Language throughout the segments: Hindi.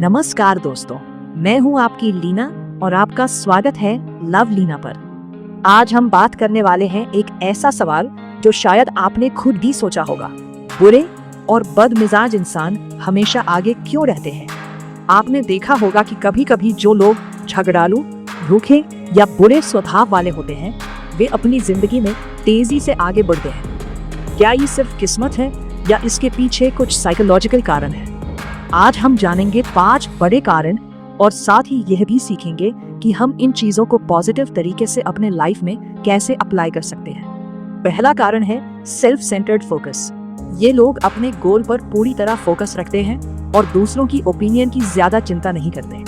नमस्कार दोस्तों, मैं हूं आपकी लीना और आपका स्वागत है लव लीना पर। आज हम बात करने वाले हैं एक ऐसा सवाल जो शायद आपने खुद भी सोचा होगा। बुरे और बदमिजाज इंसान हमेशा आगे क्यों रहते हैं? आपने देखा होगा कि कभी-कभी जो लोग झगड़ालू, रूखे या बुरे स्वभाव वाले होते हैं, वे अपनी जिंदगी में तेजी से आगे बढ़ते हैं। क्या ये सिर्फ किस्मत है या इसके पीछे कुछ साइकोलॉजिकल कारण है? आज हम जानेंगे 5 बड़े कारण और साथ ही यह भी सीखेंगे कि हम इन चीजों को पॉजिटिव तरीके से अपने लाइफ में कैसे अप्लाई कर सकते हैं। पहला कारण है सेल्फ सेंटर्ड फोकस। ये लोग अपने गोल पर पूरी तरह फोकस रखते हैं और दूसरों की ओपिनियन की ज्यादा चिंता नहीं करते।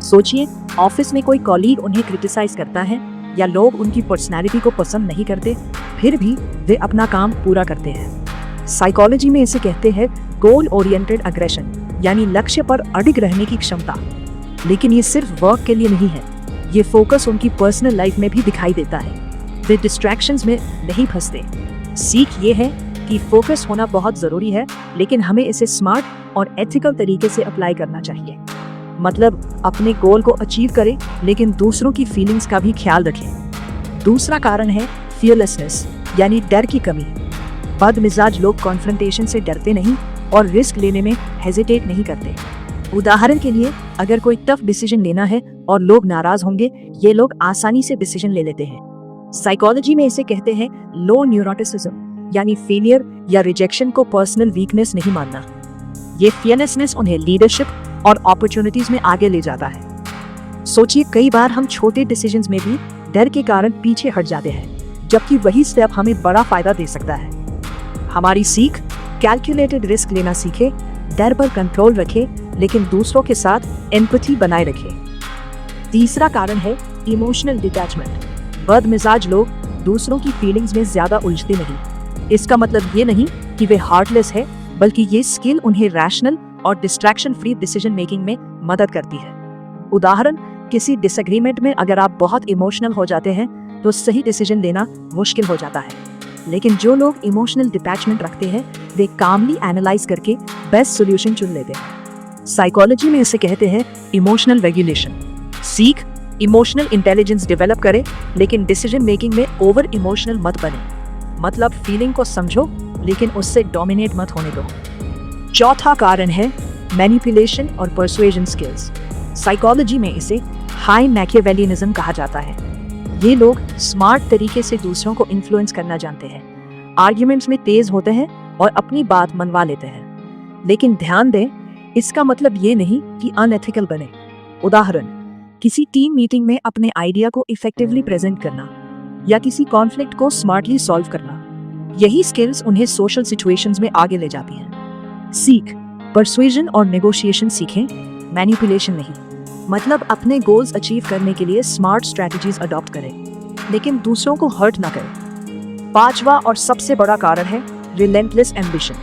सोचिए, ऑफिस में कोई कॉलीग उन्हें क्रिटिसाइज करता है या लोग उनकी पर्सनैलिटी को पसंद नहीं करते, फिर भी वे अपना काम पूरा करते हैं। साइकोलॉजी में इसे कहते हैं गोल ओरिएंटेड अग्रेशन, यानी लक्ष्य पर अडिग रहने की क्षमता। लेकिन ये सिर्फ वर्क के लिए नहीं है, ये फोकस उनकी पर्सनल लाइफ में भी दिखाई देता है। वे डिस्ट्रैक्शंस में नहीं फंसते। सीख ये है कि फोकस होना बहुत जरूरी है, लेकिन हमें इसे स्मार्ट और एथिकल तरीके से अप्लाई करना चाहिए। मतलब अपने गोल को अचीव करें, लेकिन दूसरों की फीलिंग्स का भी ख्याल रखें। दूसरा कारण है फियरलेसनेस, यानी डर की कमी। बदमिजाज लोग कॉन्फ्रंटेशन से डरते नहीं और रिस्क लेने में हेजिटेट नहीं करते। उदाहरण के लिए, अगर कोई टफ डिसीजन लेना है और लोग नाराज होंगे, ये लोग आसानी से डिसीजन ले लेते हैं। साइकोलॉजी में इसे कहते हैं लो न्यूरोटिसिज्म, यानी फेलियर या रिजेक्शन को पर्सनल वीकनेस नहीं मानना। ये फियरलेसनेस उन्हें लीडरशिप और अपॉर्चुनिटीज में आगे ले जाता है। सोचिए, कई बार हम छोटे डिसीजंस में भी डर के कारण पीछे हट जाते हैं, जबकि वही स्टेप हमें बड़ा फायदा दे सकता है। हमारी सीख कैलकुलेटेड रिस्क लेना सीखे, डर पर कंट्रोल रखे, लेकिन दूसरों के साथ एम्पैथी बनाए रखे। तीसरा कारण है इमोशनल डिटैचमेंट। बदमिजाज लोग दूसरों की फीलिंग्स में ज्यादा उलझते नहीं। इसका मतलब ये नहीं कि वे हार्टलेस है, बल्कि ये स्किल उन्हें रैशनल और डिस्ट्रैक्शन फ्री डिसीजन मेकिंग में मदद करती है। उदाहरण, किसी डिसएग्रीमेंट में अगर आप बहुत इमोशनल हो जाते हैं तो सही डिसीजन लेना मुश्किल हो जाता है। लेकिन जो लोग इमोशनल डिटैचमेंट रखते हैं, वे कामली एनालाइज करके बेस्ट सॉल्यूशन चुन लेते हैं। साइकोलॉजी में इसे कहते हैं इमोशनल रेगुलेशन। सीख इमोशनल इंटेलिजेंस डेवलप करे, लेकिन डिसीजन मेकिंग में ओवर इमोशनल मत बने। मतलब फीलिंग को समझो, लेकिन उससे डोमिनेट मत होने दो। चौथा कारण है मैनिपुलेशन और पर्सुएजन स्किल्स। साइकोलॉजी में इसे हाई मैकियावेलिनिज्म कहा जाता है। ये लोग स्मार्ट तरीके से दूसरों को इन्फ्लुएंस करना जानते हैं, आर्ग्यूमेंट्स में तेज होते हैं और अपनी बात मनवा लेते हैं। लेकिन ध्यान दें, इसका मतलब ये नहीं कि अनएथिकल बने। उदाहरण, किसी टीम मीटिंग में अपने आइडिया को इफेक्टिवली प्रेजेंट करना या किसी कॉन्फ्लिक्ट को स्मार्टली सॉल्व करना, यही स्किल्स उन्हें सोशल सिचुएशंस में आगे ले जाती हैं। सीख पर्सुएजन और नेगोशिएशन सीखें, मैनिपुलेशन नहीं। मतलब अपने गोल्स अचीव करने के लिए स्मार्ट स्ट्रेटजीज अडॉप्ट करें, लेकिन दूसरों को हर्ट ना करें। पांचवा और सबसे बड़ा कारण है रिलेंटलेस एम्बिशन।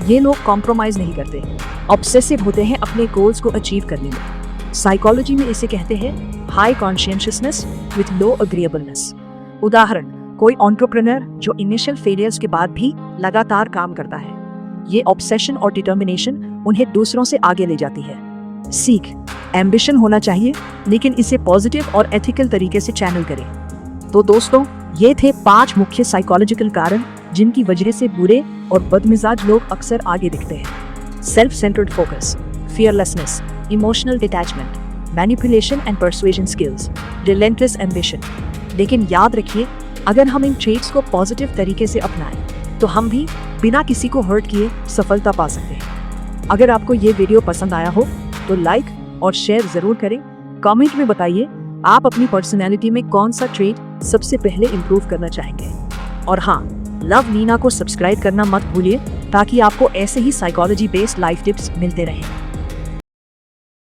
ये लोग कॉम्प्रोमाइज नहीं करते, ऑब्सेसिव होते हैं अपने गोल्स को अचीव करने में। साइकोलॉजी में इसे कहते हैं high consciousness with low agreeableness. उदाहरण, कोई एंटरप्रेन्योर जो इनिशियल फेलियर्स के बाद भी लगातार काम करता है। ये ऑब्सेशन और डिटर्मिनेशन उन्हें दूसरों से आगे ले जाती है। सीख एम्बिशन होना चाहिए, लेकिन इसे पॉजिटिव और एथिकल तरीके से चैनल करें। तो दोस्तों, ये थे 5 मुख्य साइकोलॉजिकल कारण जिनकी वजह से बुरे और बदमिजाज लोग अक्सर आगे दिखते हैं। Self centred focus, fearlessness, emotional detachment, manipulation and persuasion skills, relentless ambition. लेकिन याद रखिए, अगर हम इन ट्रेट्स को पॉजिटिव तरीके से अपनाएं, तो हम भी बिना किसी को हर्ट किए सफलता पा सकते हैं। अगर आपको ये वीडियो पसंद आया हो तो लाइक और शेयर जरूर करें। कमेंट में बताइए आप अपनी पर्सनैलिटी में कौन सा ट्रेट सबसे पहले इंप्रूव करना चाहेंगे। और हाँ, लव लीना को सब्सक्राइब करना मत भूलिए, ताकि आपको ऐसे ही साइकोलॉजी बेस्ड लाइफ टिप्स मिलते रहें।